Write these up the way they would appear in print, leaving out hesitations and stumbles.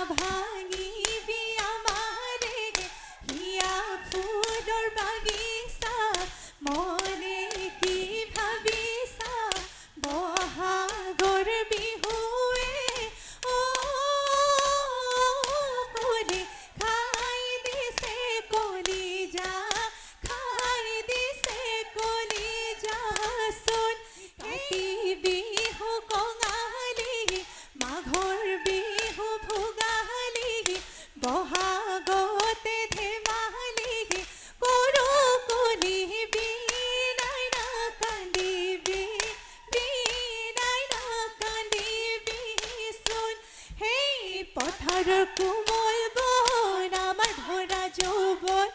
ভাঙিবি আমাৰে হিয়া ফুলৰ বাগিচা মনে কি ভাবিছা বহাগৰ বিহুৱে ও কোনে খাই দিছে কলিজা খাই দিছে কলিজা চোন কাতি বিহু কঙালী মাঘৰ বিহু ভোগালী বহাগতে ধেমালি কৰো কলি বিনাই না কান্দিবি বিনাই না কান্দিবি চোন সেই পথাৰৰ কোমল বন আমাৰ ধৰা যৌৱন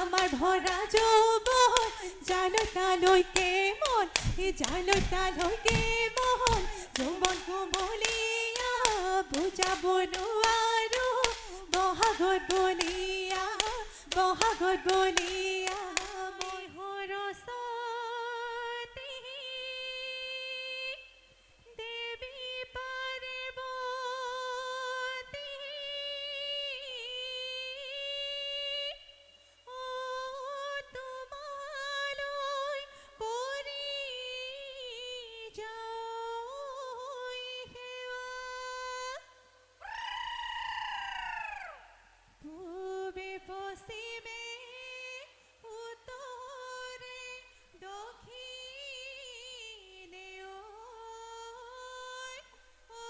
আমাৰ ধৰা যৌৱন জালতালৈকে মন জালতালৈকে মন যৌৱন কোমলীয়া বুজাব নোৱাৰো বহাগত বলিয়া বহাগত বলিয়া বিহুৰ সতী দেৱী পাৰ্বতী ও তোমালৈ কৰি যাই সেৱা পূবে পশ্চিমে উত্তৰে দক্ষিণে ঐ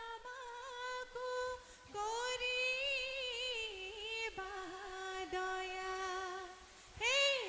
আমাকো কৰিবা দয়া হেই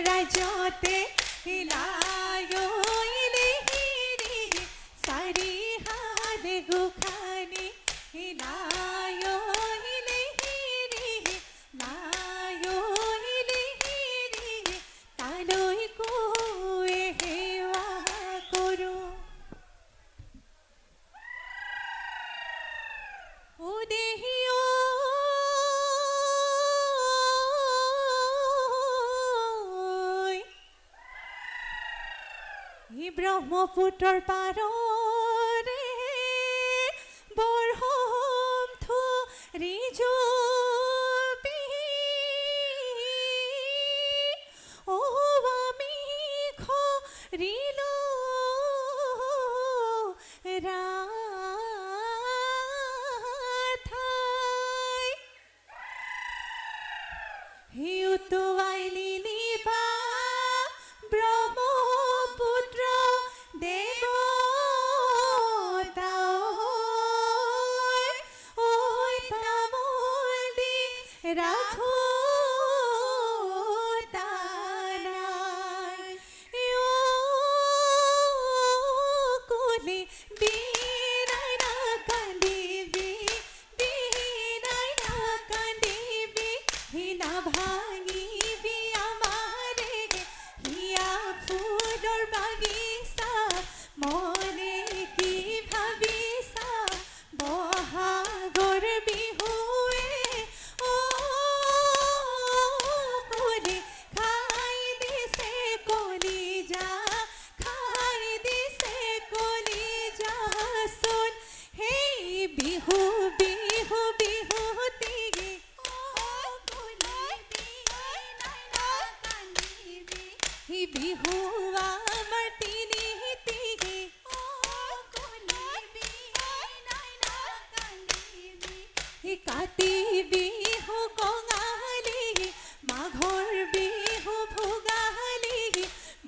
ৰাজতে চাৰি হাত গোখানি তালৈ কৈ সেৱা কৰোঁ ও দেহি ব্ৰহ্মপুত্ৰৰ পাৰৰে বৰহম ধৰি জুপি ও আমি খৰিলো ৰাঠাই হিউতুৱাই লিলিবা ব্ৰহ্মপুত্ৰ দেৱতা ঐ তামোল দি ৰাখো তানাই ও কলি বিনাই না কান্দিবি বিনাই না কান্দিবি হিনা ভাঙিবি আমাৰে হিয়া ফুলৰ বাগিচা মনে কি ভাবিছা বহাগৰ বিহুৱে ও কোনে খাই দিছে কলিজা খাই দিছে কলিজা চোন সেই বিহু বিহু বিহুতি বিহু আমাৰ তিনিটি কাতি বিহু কঙালী মাঘৰ বিহু ভোগালী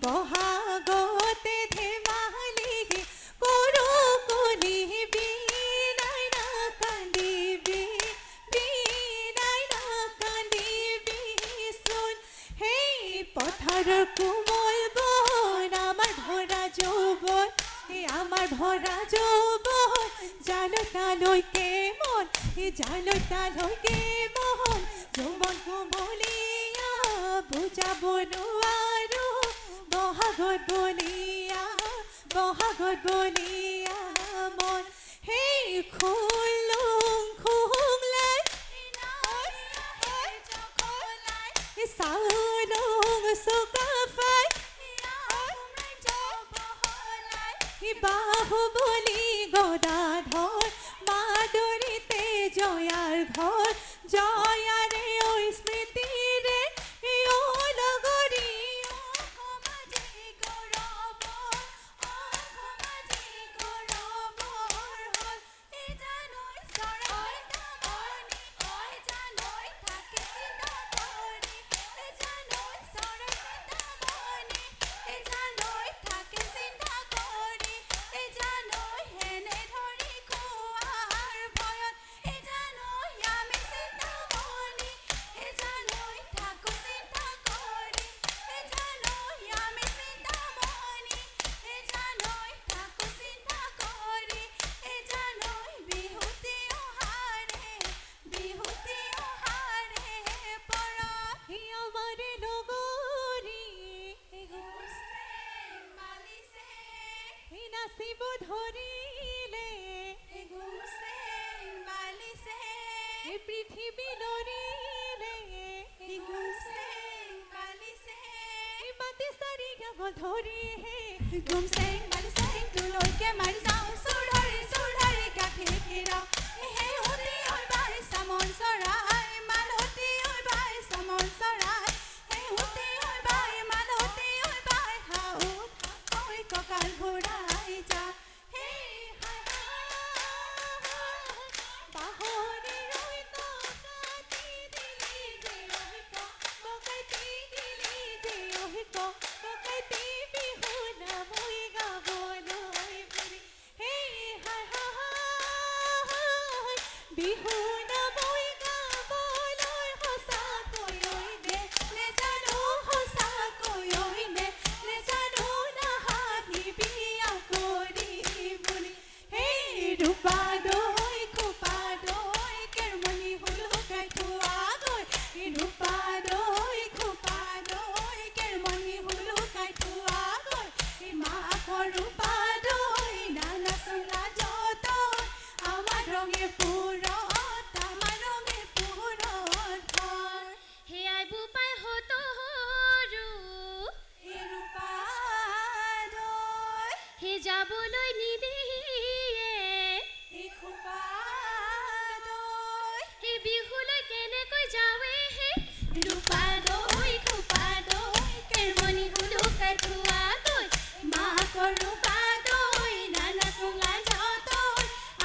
বহাগতে ধেমালি কৰো কলি বিনাই না কান্দিবি বিনাই না কান্দিবি চোন সেই পথাৰৰ কোমল বন আমাৰ ধৰা যৌৱন আমাৰ ধৰা যৌৱন জালতালৈকে মন জালতালৈকে মন যৌৱন বুজাব নোৱাৰো বহাগত বলিয়া মন সেই খুলুং খুংলাই চাউলুং চুকাফাই বাহুবলি গদাধৰ মাদৰিতে জয়াৰ ঘৰ জয়াৰে ঐ স্মৃতিৰে ঐ লগৰী নাচিব ধৰিলে এই পৃথিৱী লৰিলে এই মাটি চাৰি গাব ধৰি হে গুমচেং মালিচেং তুলৈকে মাৰি যাওঁ চুৰ ধৰি গাঠি ফিৰাওঁ হে হতি ঐ বাই চামন চৰাই মালতী ঐ বাই চামন চৰাই হে হতি ঐ বাই মালতী ঐ বাই হাও ঐ কঁকাল ঘূৰাই যা হে পাহৰি ৰৈ কাটি দিলি যে ককাইতি দিলি যে ককাইতি বিহু নামই গাবলৈ ফুৰি হে বিহু নামই গাবলৈ সঁচাকৈ নে নেজানো সঁচাকৈ নে নেজানো নাহাঁহিবি কৰি বুলি সেই ৰূপা দৈ খোপা দৈ কেৰমণি হুলুকাই থোৱাগৈ ৰূপা দৈ খোপা দৈ কেৰমণি হুলুকাই থোৱাগৈ মাকৰ ৰূপা দৈ নানা চোলা যত আমাৰ ৰঙে পুৰত সেয়াই বোপাই হতৰু ৰূপা দৈ হে যাবলৈ নিদিয়ে খোপা দৈ হে বিহুলৈ কেনেকৈ যাৱে হে ৰূপা দৈ খোপা দৈ কেৰমণি হুলুকাই থোৱাগৈ মাকৰ ৰূপা দৈ নানা চোলা যত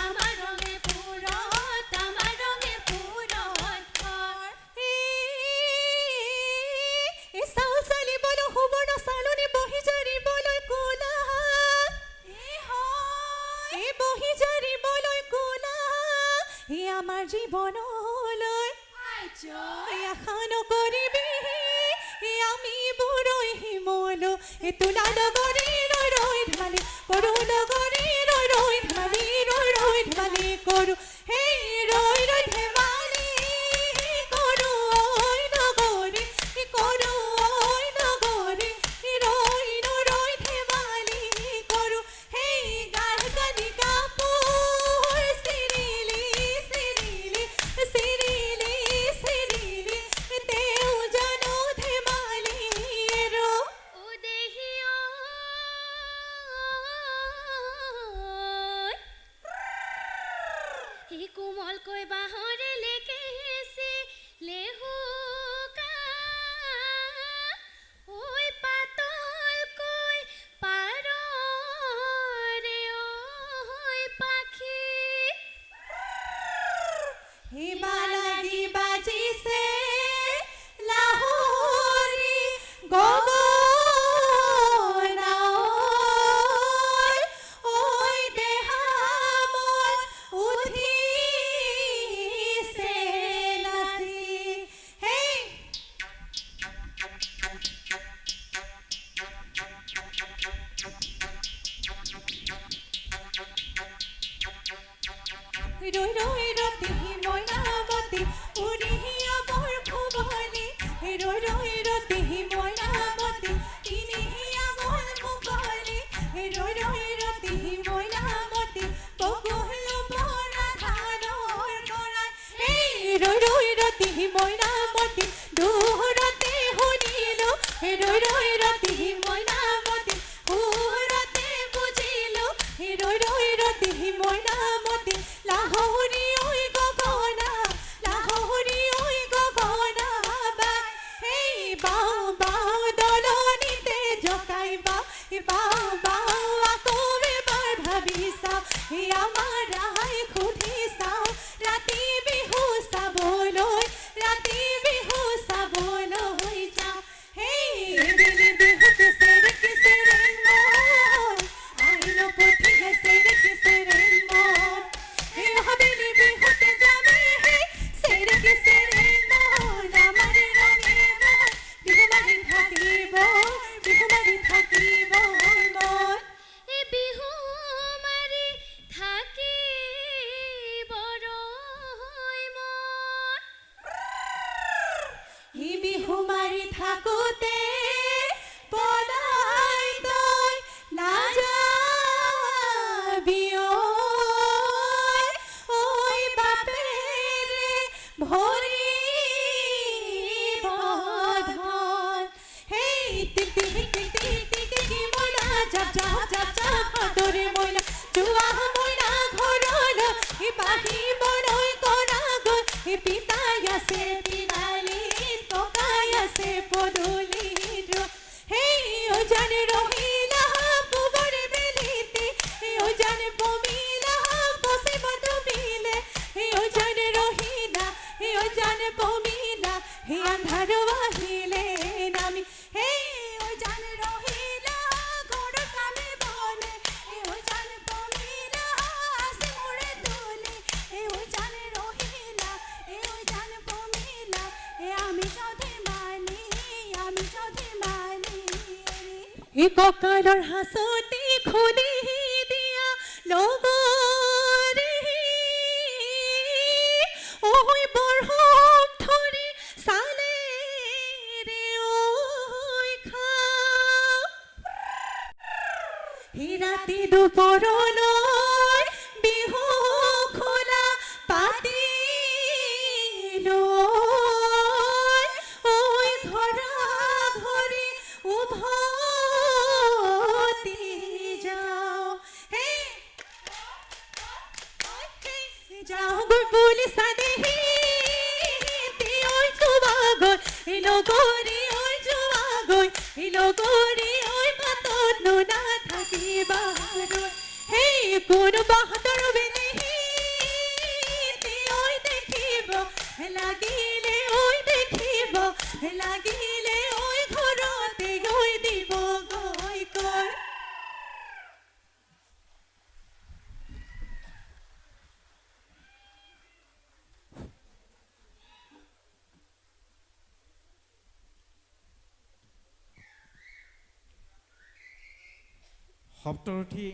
আমাৰ ৰঙে পুৰত চাউল চালিবলৈ সুবৰ্ণ চালনি বহি জাৰিবলৈ কোলা বহি জাৰিবলৈ কোলা আমাৰ জীৱনলৈ আশা নকৰিবি আমি বুঢ়ৈ শিমলো তোলা লগৰী ৰৈ ধেমালি কৰোঁ লগৰী ৰৈ ধেমালি কৰোঁ সেই ৰৈ ধেমালি কৰোঁ ঐ লগৰী কৰোঁ ঐ লগৰী ৰৈ ধেমালি কৰোঁ সেই গাৰ কানি কাপোৰ চিৰিলি তেওঁ জানো ধেমালি ও দেহি হি বিহু মাৰি থাকোতে পলাই তই নাযাবি ঐ বাপেৰে ভৰিব ধন হেই টিক মইনা জাপ জাপ জাপ জাপ হাতৰে মইনা যোৱা মইনা ঘৰলৈ বাঢ়িবলৈ কৰা গৈ পিতাই আছে তিনালিত ককাই আছে পদূলিত হেই ঐ জানে ৰহিলা পুবৰে বেলিতে ঐ জানে পমিলা পশ্চিম ডুবিলে ঐ জানে ৰহিলা ঐ জানে পমিলা হে আন্ধাৰ আহিলে নামি হেই ঐ জানে ৰহিলা ঘৰ কামে বনে ঐ জানে পমিলা আছে মোৰে তুলি ঐ জানে ৰহিলা ঐ জানে পমিলা আমি চৌধে মানি কঁকালৰ হাঁচতি খুলি দিয়া লগৰে ঐ বৰষুণ ধৰি চালে ৰে ঐ খা ৰাতি দুপৰলৈ বিহু খোলা পাতিলৈ ঐ ঘৰা ঘৰি উভতি যাওঁ হেই যাওঁগৈ বুলি চাদেহি ঐ যোৱাগৈ লগৰী ঐ যোৱাগৈ লগৰী ঐ বাটতনো নাথাকিবা হেই কোনোবা হাতৰ বেলেহি ঐ দেখিব লাগিলে ঐ দেখিব লাগিলে ঐ ঘৰতে ঐ দিব গৈ কৈ সপ্তৰথী